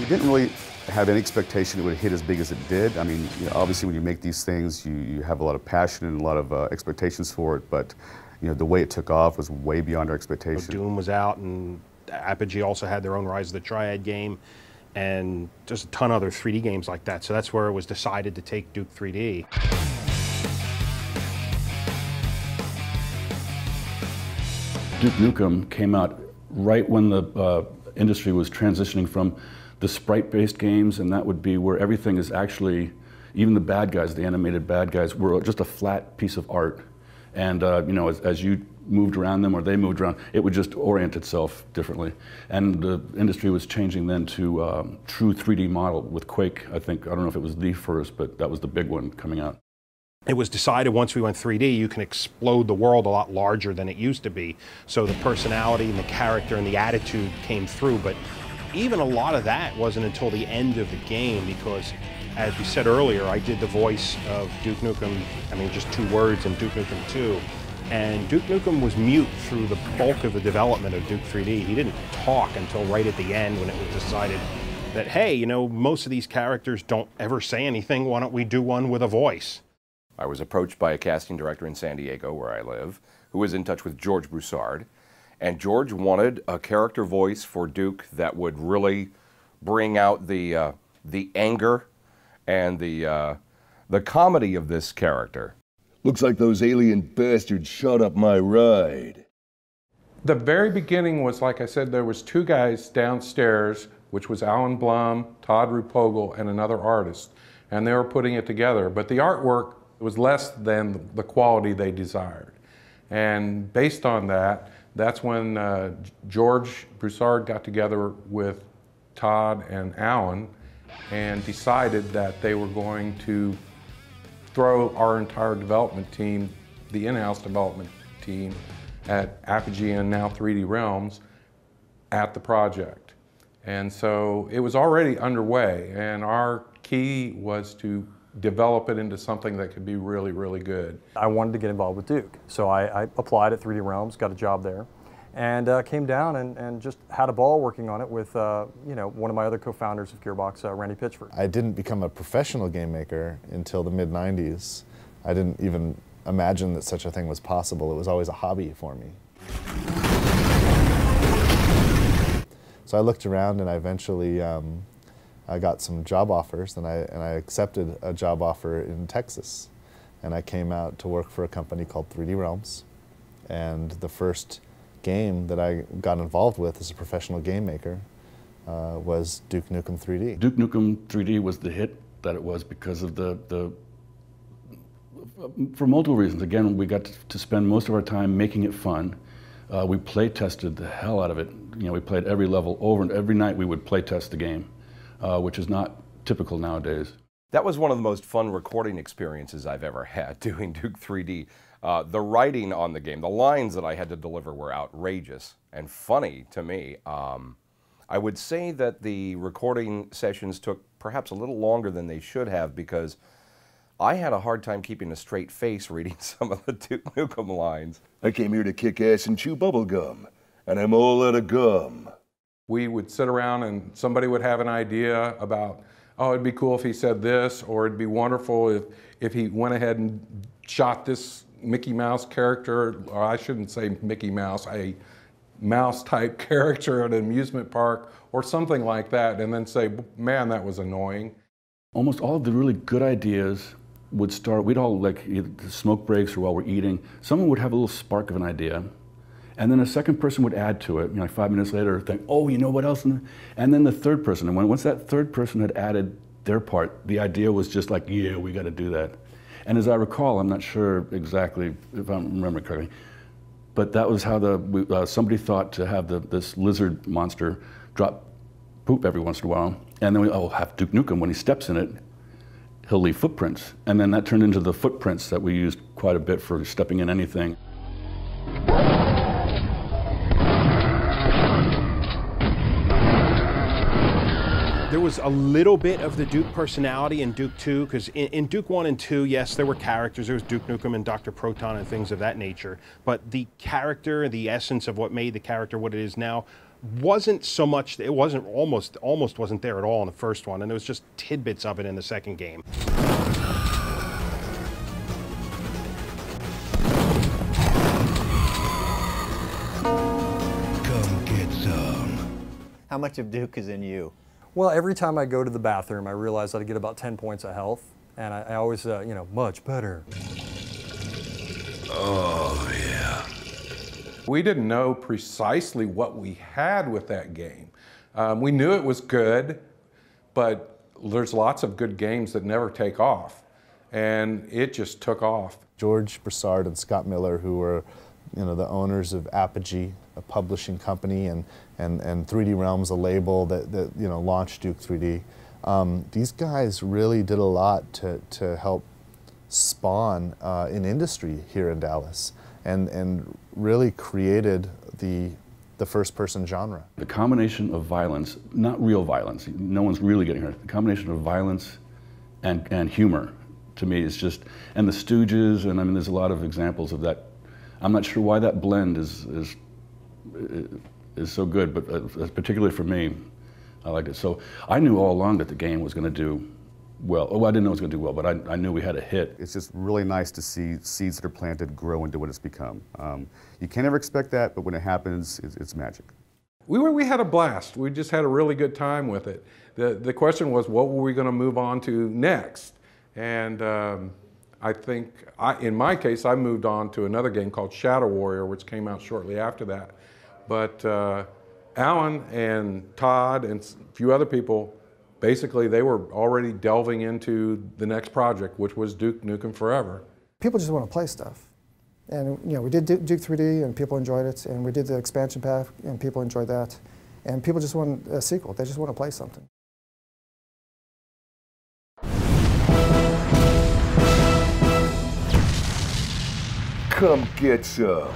We didn't really have any expectation it would hit as big as it did. I mean, you know, obviously when you make these things, you have a lot of passion and a lot of expectations for it, but you know, the way it took off was way beyond our expectations. Doom was out, and Apogee also had their own Rise of the Triad game, and just a ton of other 3D games like that. So that's where it was decided to take Duke 3D. Duke Nukem came out right when the industry was transitioning from the sprite-based games, and that would be where everything is actually, even the bad guys, the animated bad guys, were just a flat piece of art. And you know, as you moved around them or they moved around, it would just orient itself differently. And the industry was changing then to true 3D model with Quake. I don't know if it was the first, but that was the big one coming out. It was decided once we went 3D, you can explode the world a lot larger than it used to be. So the personality and the character and the attitude came through, but even a lot of that wasn't until the end of the game, because as we said earlier, I did the voice of Duke Nukem, I mean just 2 words in Duke Nukem 2. And Duke Nukem was mute through the bulk of the development of Duke 3D. He didn't talk until right at the end when it was decided that, hey, you know, most of these characters don't ever say anything, why don't we do one with a voice? I was approached by a casting director in San Diego, where I live, who was in touch with George Broussard. And George wanted a character voice for Duke that would really bring out the anger and the comedy of this character. Looks like those alien bastards shot up my ride. The very beginning was, like I said, there was 2 guys downstairs, which was Alan Blum, Todd Rupogel, and another artist. And they were putting it together. But the artwork was less than the quality they desired. And based on that, that's when George Broussard got together with Todd and Alan and decided that they were going to throw our entire development team, the in-house development team at Apogee and now 3D Realms, at the project. And so it was already underway, and our key was to develop it into something that could be really, really good. I wanted to get involved with Duke, so I applied at 3D Realms, got a job there, and came down and just had a ball working on it with you know, one of my other co-founders of Gearbox, Randy Pitchford. I didn't become a professional game maker until the mid-90s. I didn't even imagine that such a thing was possible. It was always a hobby for me. So I looked around and I eventually I got some job offers, and I accepted a job offer in Texas. And I came out to work for a company called 3D Realms. And the first game that I got involved with as a professional game maker was Duke Nukem 3D. Duke Nukem 3D was the hit that it was because of for multiple reasons. Again, we got to spend most of our time making it fun. We play tested the hell out of it. You know, we played every level over, and every night we would play test the game. Which is not typical nowadays. That was one of the most fun recording experiences I've ever had, doing Duke 3D. The writing on the game, the lines that I had to deliver were outrageous and funny to me. I would say that the recording sessions took perhaps a little longer than they should have, because I had a hard time keeping a straight face reading some of the Duke Nukem lines. I came here to kick ass and chew bubble gum, and I'm all out of gum. We would sit around and somebody would have an idea about, oh, it'd be cool if he said this, or it'd be wonderful if he went ahead and shot this Mickey Mouse character, or I shouldn't say Mickey Mouse, a mouse-type character at an amusement park, or something like that, and then say, man, that was annoying. Almost all of the really good ideas would start, we'd all, like, either smoke breaks or while we're eating, someone would have a little spark of an idea. And then a second person would add to it, you know, like 5 minutes later, think, oh, you know what else? And then the third person. And once that third person had added their part, the idea was just like, yeah, we got to do that. And as I recall, I'm not sure exactly if I remember correctly, but that was how somebody thought to have this lizard monster drop poop every once in a while. And then we'll have Duke Nukem, when he steps in it, he'll leave footprints. And then that turned into the footprints that we used quite a bit for stepping in anything. There was a little bit of the Duke personality in Duke 2, because in Duke 1 and 2, yes, there were characters. There was Duke Nukem and Dr. Proton and things of that nature. But the character, the essence of what made the character what it is now, wasn't so much, it wasn't almost wasn't there at all in the first one, and there was just tidbits of it in the second game. Come get some. How much of Duke is in you? Well, every time I go to the bathroom, I realize that I get about 10 points of health, and I always, you know, much better. Oh, yeah. We didn't know precisely what we had with that game. We knew it was good, but there's lots of good games that never take off, and it just took off. George Broussard and Scott Miller, who were, you know, the owners of Apogee, a publishing company, and 3D Realms, a label that you know, launched Duke 3D. These guys really did a lot to help spawn an industry here in Dallas, and really created the first-person genre. The combination of violence, not real violence, no one's really getting hurt, the combination of violence and humor, to me, is just, and the Stooges, and I mean, there's a lot of examples of that. I'm not sure why that blend is so good, but particularly for me, I liked it. So I knew all along that the game was going to do well. Oh, I didn't know it was going to do well, but I knew we had a hit. It's just really nice to see seeds that are planted grow into what it's become. You can't ever expect that, but when it happens, it's magic. We had a blast. We just had a really good time with it. The question was, what were we going to move on to next? And I think, in my case, I moved on to another game called Shadow Warrior, which came out shortly after that. But Alan and Todd and a few other people, basically, they were already delving into the next project, which was Duke Nukem Forever. People just want to play stuff. And you know, we did Duke 3D and people enjoyed it, and we did the expansion pack and people enjoyed that. And people just want a sequel. They just want to play something. Come get some.